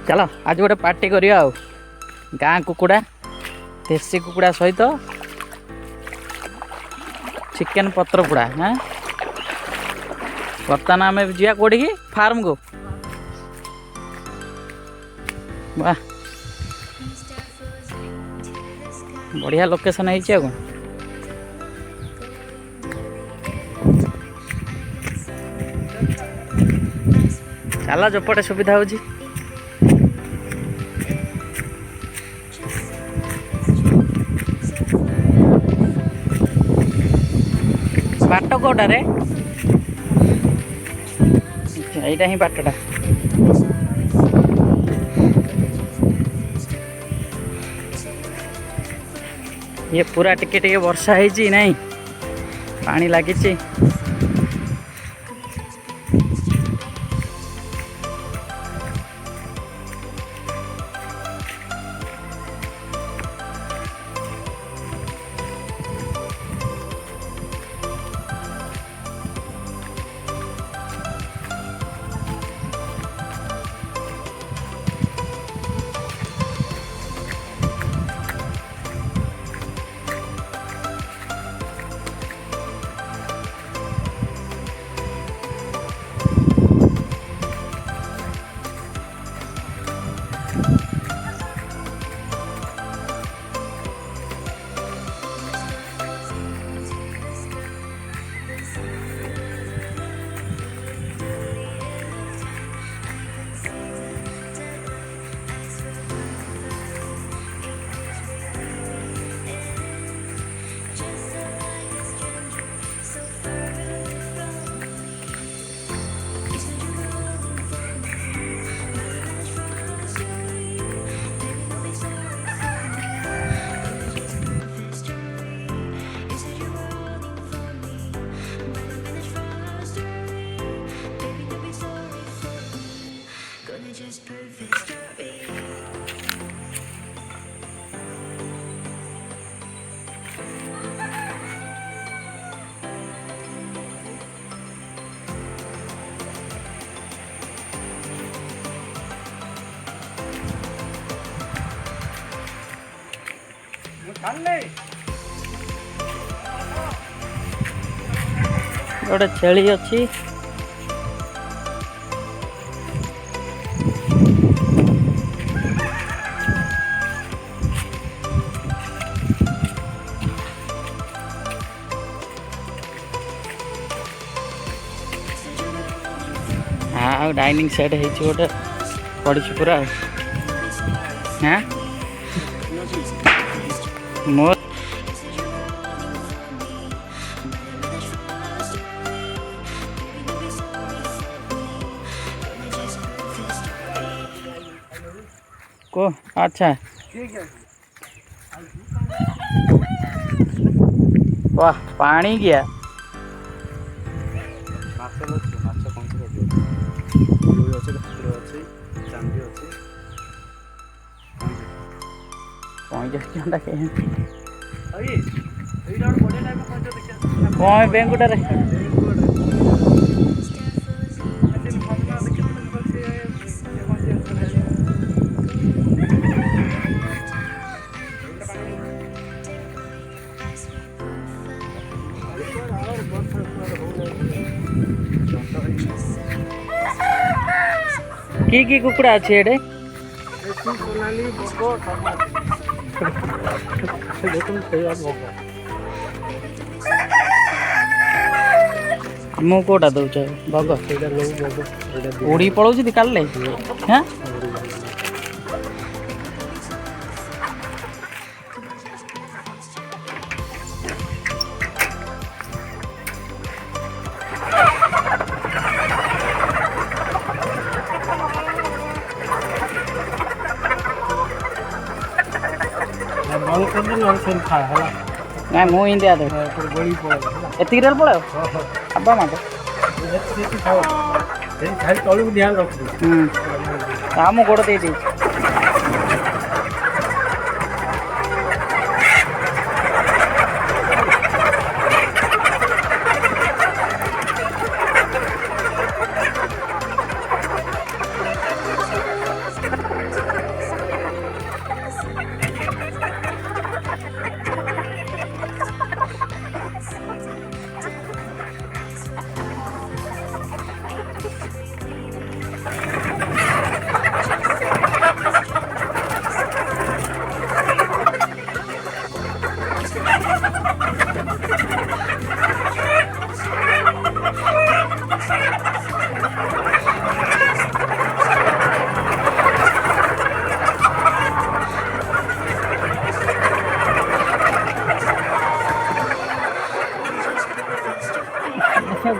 चलो आज गोटे पार्टी करिया गाँ कुकुड़ा देसी कुकुड़ा सहित चिकेन पत्र पोड़ा। हाँ बर्तमान आम जा कौटी की फार्म को। वाह बढ़िया लोकेशन है। चला जपटे सुविधा हो बाट कौटारे यहीटा ही बाटटा ये पूरा टिके टिके वर्षा है नहीं पानी लगी। गोटे छेली अच्छी हाँ डाइनिंग सेट है गोटे पड़ी पूरा। हाँ मो को अच्छा वाह पानी गया कौन बेंगुटारे की कुकुड़ा अच्छे एडे मु कोटा दौच बग उड़ी पड़ो काले। हाँ ना मु इंडिया दे एति रेल पड़े अब्बा मत हम गोड़ दे दी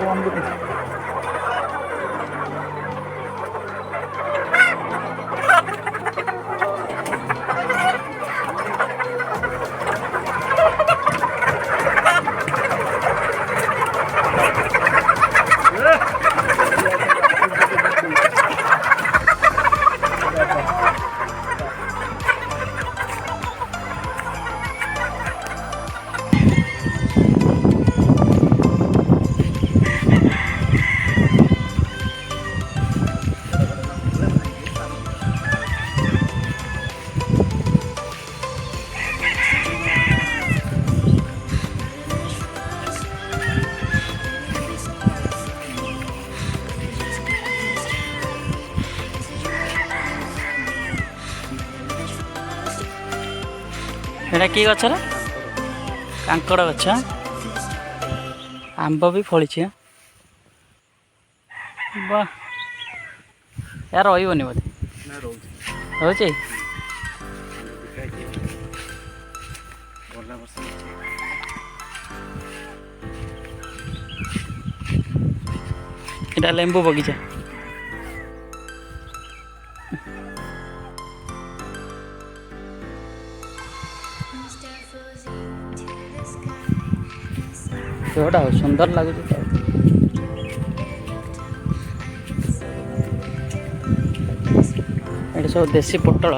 ବନ୍ଦ ଏଇଟା କି ଗଛରେ କାଙ୍କଡ଼ ଗଛ ଆମ୍ବ ବି ଫଳିଛି ବା ଏହା ରହିବନି ବୋଧେ ରହୁଛି ଏଇଟା ଲେମ୍ବୁ ବଗିଚା ସେଗୁଡ଼ା ସୁନ୍ଦର ଲାଗୁଛି ଏଠି ସବୁ ଦେଶୀ ପୋଟଳ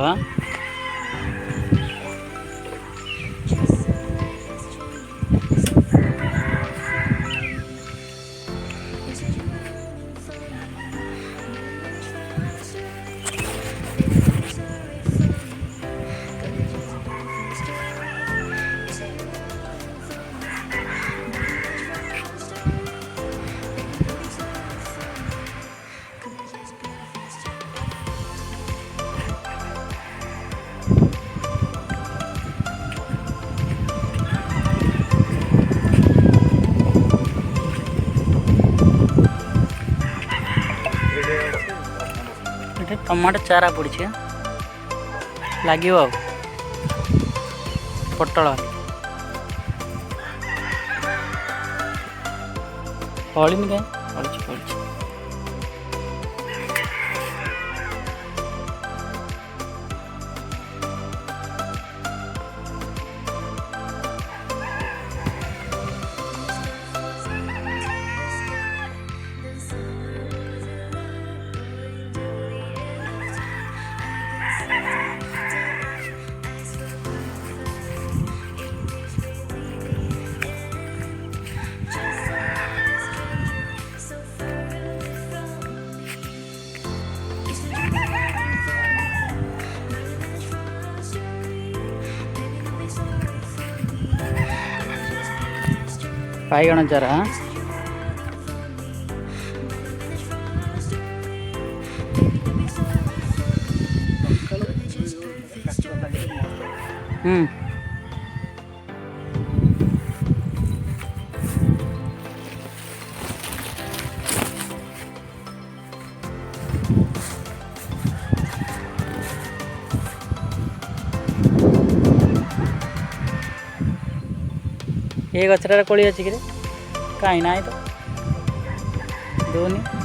टमाटो चारा पड़ी लगे पोटल फली कहीं फड़ी बाइगण चारा ये गचरा कोली अच्छी कि कहीं ना तो दोनी